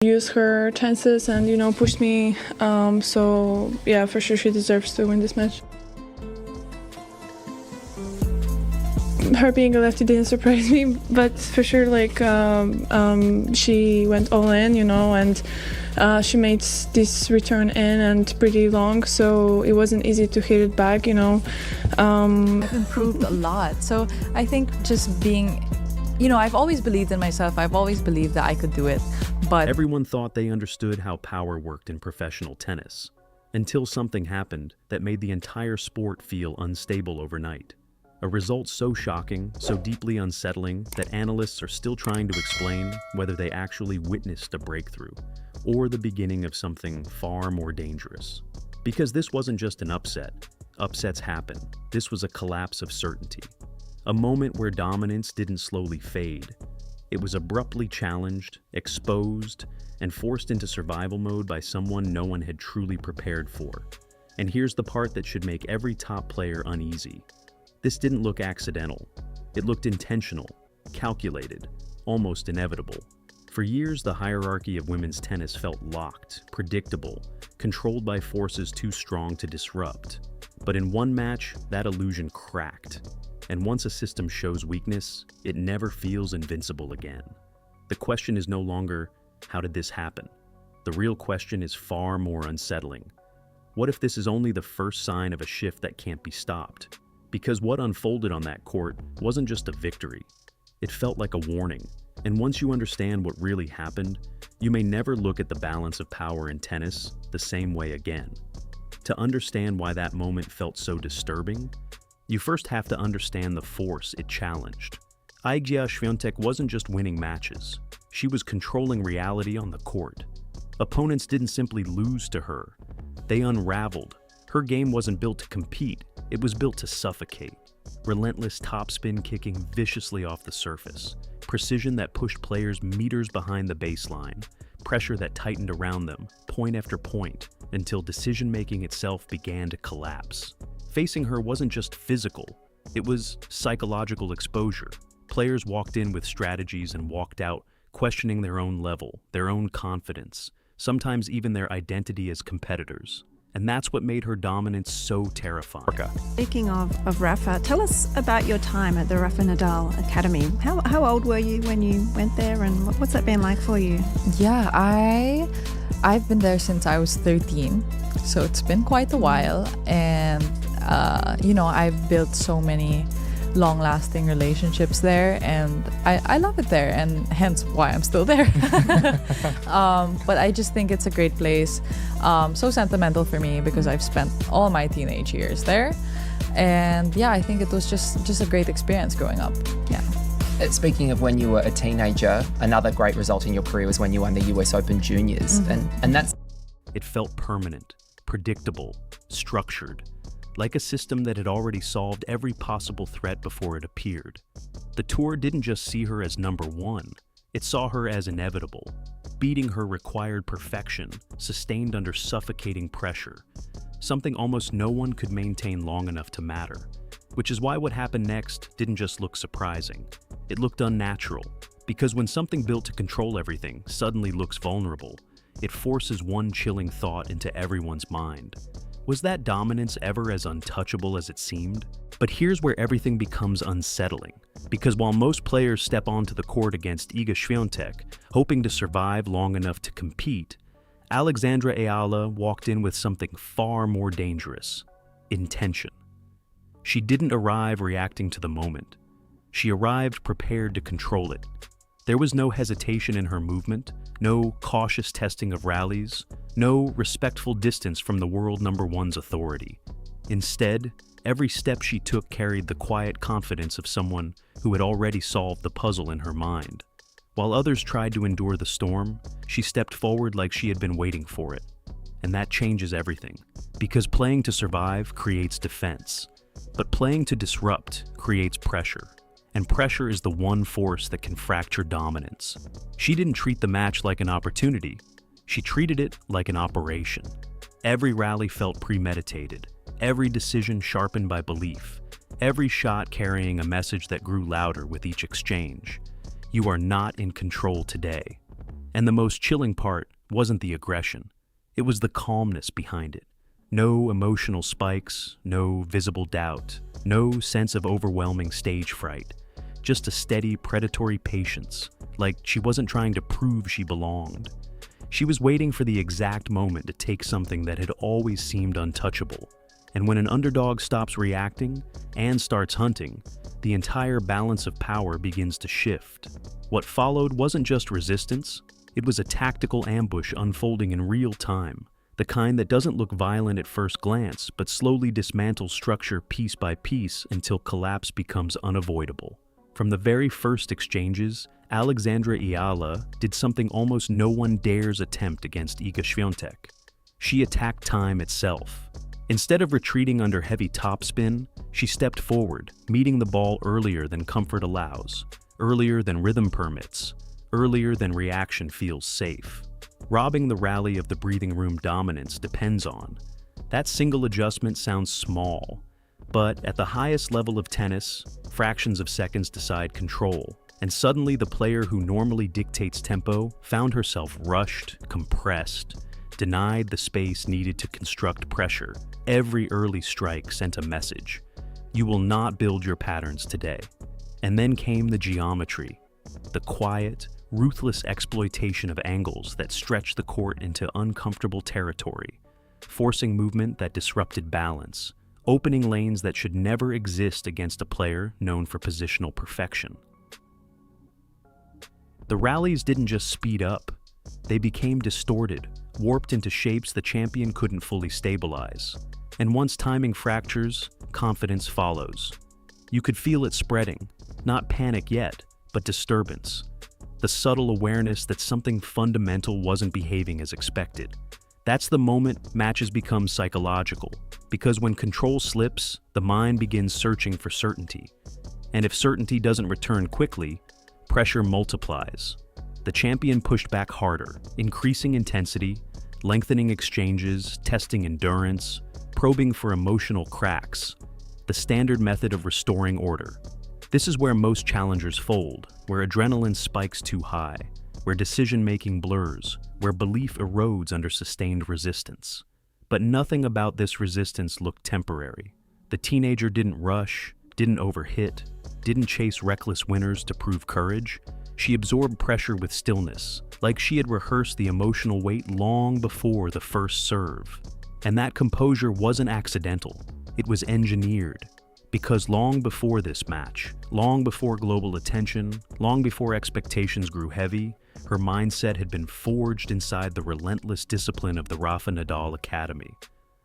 use her chances and, push me. So yeah, for sure she deserves to win this match. Her being a lefty didn't surprise me, but for sure, she went all in, and she made this return in and pretty long, so it wasn't easy to hit it back, I've improved a lot. So I think just being, I've always believed in myself. I've always believed that I could do it, but Everyone thought they understood how power worked in professional tennis, until something happened that made the entire sport feel unstable overnight. A result so shocking, so deeply unsettling, that analysts are still trying to explain whether they actually witnessed a breakthrough, or the beginning of something far more dangerous. Because this wasn't just an upset. Upsets happen. This was a collapse of certainty. A moment where dominance didn't slowly fade. It was abruptly challenged, exposed, and forced into survival mode by someone no one had truly prepared for. And here's the part that should make every top player uneasy. This didn't look accidental. It looked intentional, calculated, almost inevitable. For years, the hierarchy of women's tennis felt locked, predictable, controlled by forces too strong to disrupt. But in one match, that illusion cracked. And once a system shows weakness, it never feels invincible again. The question is no longer, how did this happen? The real question is far more unsettling. What if this is only the first sign of a shift that can't be stopped? Because what unfolded on that court wasn't just a victory. It felt like a warning. And once you understand what really happened, you may never look at the balance of power in tennis the same way again. To understand why that moment felt so disturbing, you first have to understand the force it challenged. Iga Świątek wasn't just winning matches. She was controlling reality on the court. Opponents didn't simply lose to her. They unraveled. Her game wasn't built to compete. It was built to suffocate. Relentless topspin kicking viciously off the surface. Precision that pushed players meters behind the baseline. Pressure that tightened around them, point after point, until decision-making itself began to collapse. Facing her wasn't just physical. It was psychological exposure. Players walked in with strategies and walked out, questioning their own level, their own confidence, sometimes even their identity as competitors. And that's what made her dominance so terrifying. Speaking of Rafa, tell us about your time at the Rafa Nadal Academy. How old were you when you went there, and what's that been like for you? yeah, I've been there since I was 13, so it's been quite a while, and I've built so many long-lasting relationships there, and I love it there, and hence why I'm still there. But I just think it's a great place, so sentimental for me because I've spent all my teenage years there, and yeah, I think it was just a great experience growing up. Yeah. Speaking of when you were a teenager, another great result in your career was when you won the US Open Juniors, and that's... It felt permanent, predictable, structured, like a system that had already solved every possible threat before it appeared. The tour didn't just see her as number one, it saw her as inevitable. Beating her required perfection, sustained under suffocating pressure, something almost no one could maintain long enough to matter. Which is why what happened next didn't just look surprising, it looked unnatural. Because when something built to control everything suddenly looks vulnerable, it forces one chilling thought into everyone's mind. Was that dominance ever as untouchable as it seemed? But here's where everything becomes unsettling. Because while most players step onto the court against Iga Świątek, hoping to survive long enough to compete, Alexandra Ayala walked in with something far more dangerous: intention. She didn't arrive reacting to the moment. She arrived prepared to control it. There was no hesitation in her movement, no cautious testing of rallies, no respectful distance from the world number one's authority. Instead, every step she took carried the quiet confidence of someone who had already solved the puzzle in her mind. While others tried to endure the storm, she stepped forward like she had been waiting for it. And that changes everything, because playing to survive creates defense, but playing to disrupt creates pressure. And pressure is the one force that can fracture dominance. She didn't treat the match like an opportunity. She treated it like an operation. Every rally felt premeditated, every decision sharpened by belief, every shot carrying a message that grew louder with each exchange. You are not in control today. And the most chilling part wasn't the aggression. It was the calmness behind it. No emotional spikes, no visible doubt, no sense of overwhelming stage fright. Just a steady, predatory patience, like she wasn't trying to prove she belonged. She was waiting for the exact moment to take something that had always seemed untouchable. And when an underdog stops reacting and starts hunting, the entire balance of power begins to shift. What followed wasn't just resistance, it was a tactical ambush unfolding in real time, the kind that doesn't look violent at first glance, but slowly dismantles structure piece by piece until collapse becomes unavoidable. From the very first exchanges, Alexandra Ayala did something almost no one dares attempt against Iga Świątek. She attacked time itself. Instead of retreating under heavy topspin, she stepped forward, meeting the ball earlier than comfort allows, earlier than rhythm permits, earlier than reaction feels safe. Robbing the rally of the breathing room dominance depends on. That single adjustment sounds small, but at the highest level of tennis, fractions of seconds decide control, and suddenly the player who normally dictates tempo found herself rushed, compressed, denied the space needed to construct pressure. Every early strike sent a message. You will not build your patterns today. And then came the geometry, the quiet, ruthless exploitation of angles that stretched the court into uncomfortable territory, forcing movement that disrupted balance, opening lanes that should never exist against a player known for positional perfection. The rallies didn't just speed up, they became distorted, warped into shapes the champion couldn't fully stabilize. And once timing fractures, confidence follows. You could feel it spreading, not panic yet, but disturbance. The subtle awareness that something fundamental wasn't behaving as expected. That's the moment matches become psychological, because when control slips, the mind begins searching for certainty. And if certainty doesn't return quickly, pressure multiplies. The champion pushed back harder, increasing intensity, lengthening exchanges, testing endurance, probing for emotional cracks, the standard method of restoring order. This is where most challengers fold, where adrenaline spikes too high, where decision-making blurs, where belief erodes under sustained resistance. But nothing about this resistance looked temporary. The teenager didn't rush, didn't overhit, didn't chase reckless winners to prove courage. She absorbed pressure with stillness, like she had rehearsed the emotional weight long before the first serve. And that composure wasn't accidental, it was engineered. Because long before this match, long before global attention, long before expectations grew heavy, her mindset had been forged inside the relentless discipline of the Rafa Nadal Academy.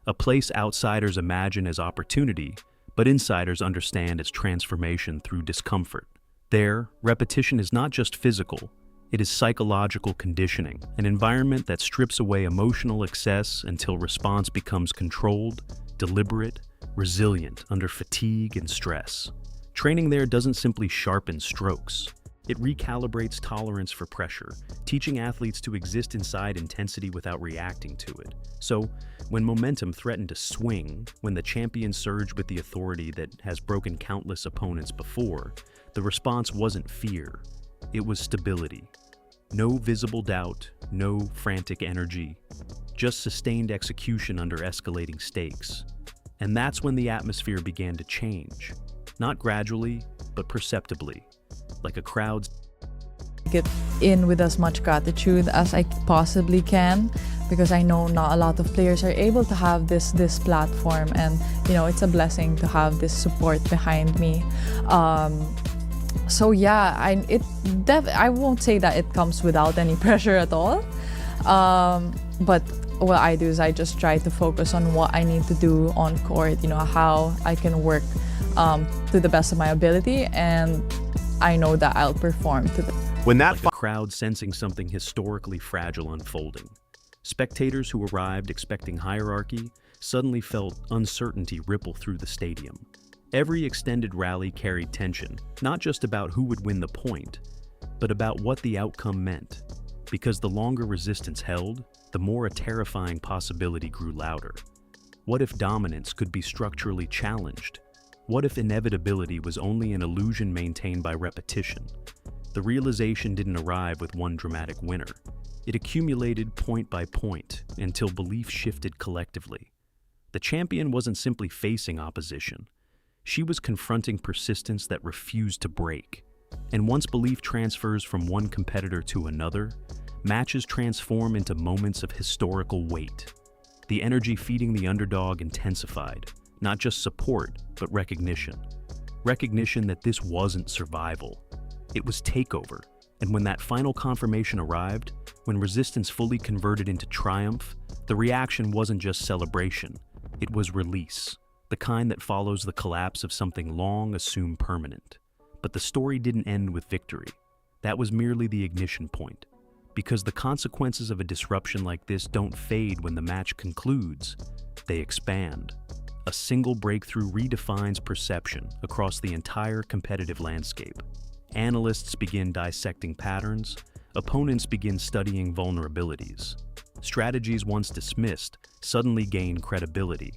A place outsiders imagine as opportunity, but insiders understand as transformation through discomfort. There, repetition is not just physical, it is psychological conditioning, an environment that strips away emotional excess until response becomes controlled, deliberate, resilient under fatigue and stress. Training there doesn't simply sharpen strokes. It recalibrates tolerance for pressure, teaching athletes to exist inside intensity without reacting to it. So, when momentum threatened to swing, when the champion surged with the authority that has broken countless opponents before, the response wasn't fear, it was stability. No visible doubt, no frantic energy, just sustained execution under escalating stakes. And that's when the atmosphere began to change. Not gradually, but perceptibly, like a crowd. Get in with as much gratitude as I possibly can, because I know not a lot of players are able to have this platform, and it's a blessing to have this support behind me. So yeah, I won't say that it comes without any pressure at all, but what I do is I just try to focus on what I need to do on court, how I can work to the best of my ability, and I know that I'll perform to the The crowd sensing something historically fragile unfolding. Spectators who arrived expecting hierarchy suddenly felt uncertainty ripple through the stadium. Every extended rally carried tension, not just about who would win the point, but about what the outcome meant. Because the longer resistance held, the more a terrifying possibility grew louder. What if dominance could be structurally challenged? What if inevitability was only an illusion maintained by repetition? The realization didn't arrive with one dramatic winner. It accumulated point by point until belief shifted collectively. The champion wasn't simply facing opposition. She was confronting persistence that refused to break. And once belief transfers from one competitor to another, matches transform into moments of historical weight. The energy feeding the underdog intensified, not just support, but recognition. Recognition that this wasn't survival. It was takeover. And when that final confirmation arrived, when resistance fully converted into triumph, the reaction wasn't just celebration, it was release, the kind that follows the collapse of something long assumed permanent. But the story didn't end with victory. That was merely the ignition point. Because the consequences of a disruption like this don't fade when the match concludes, they expand. A single breakthrough redefines perception across the entire competitive landscape. Analysts begin dissecting patterns, opponents begin studying vulnerabilities. Strategies once dismissed suddenly gain credibility.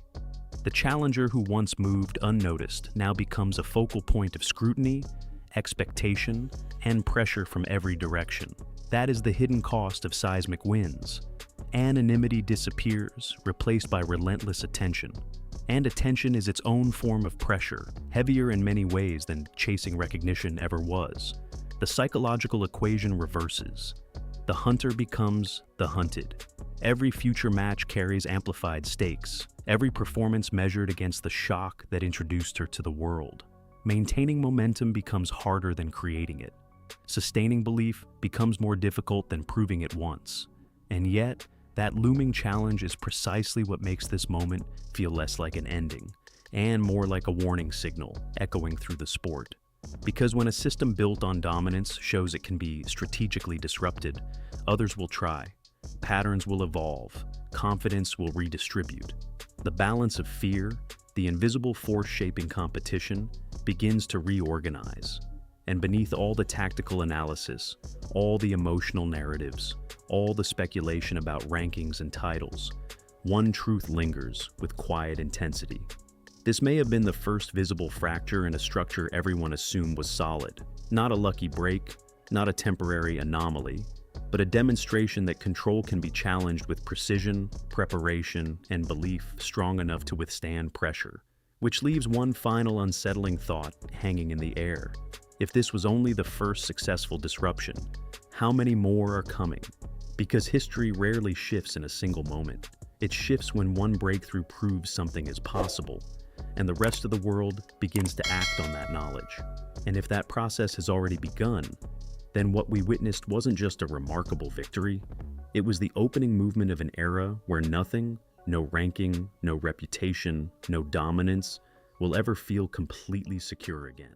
The challenger who once moved unnoticed now becomes a focal point of scrutiny, expectation, and pressure from every direction. That is the hidden cost of seismic wins. Anonymity disappears, replaced by relentless attention. And attention is its own form of pressure, heavier in many ways than chasing recognition ever was. The psychological equation reverses. The hunter becomes the hunted. Every future match carries amplified stakes, every performance measured against the shock that introduced her to the world. Maintaining momentum becomes harder than creating it. Sustaining belief becomes more difficult than proving it once. And yet, that looming challenge is precisely what makes this moment feel less like an ending, and more like a warning signal echoing through the sport. Because when a system built on dominance shows it can be strategically disrupted, others will try. Patterns will evolve, confidence will redistribute. The balance of fear, the invisible force shaping competition, begins to reorganize. And beneath all the tactical analysis, all the emotional narratives, all the speculation about rankings and titles, one truth lingers with quiet intensity. This may have been the first visible fracture in a structure everyone assumed was solid. Not a lucky break, not a temporary anomaly, but a demonstration that control can be challenged with precision, preparation, and belief strong enough to withstand pressure. Which leaves one final unsettling thought hanging in the air. If this was only the first successful disruption, how many more are coming? Because history rarely shifts in a single moment. It shifts when one breakthrough proves something is possible, and the rest of the world begins to act on that knowledge. And if that process has already begun, then what we witnessed wasn't just a remarkable victory, it was the opening movement of an era where nothing, no ranking, no reputation, no dominance, will ever feel completely secure again.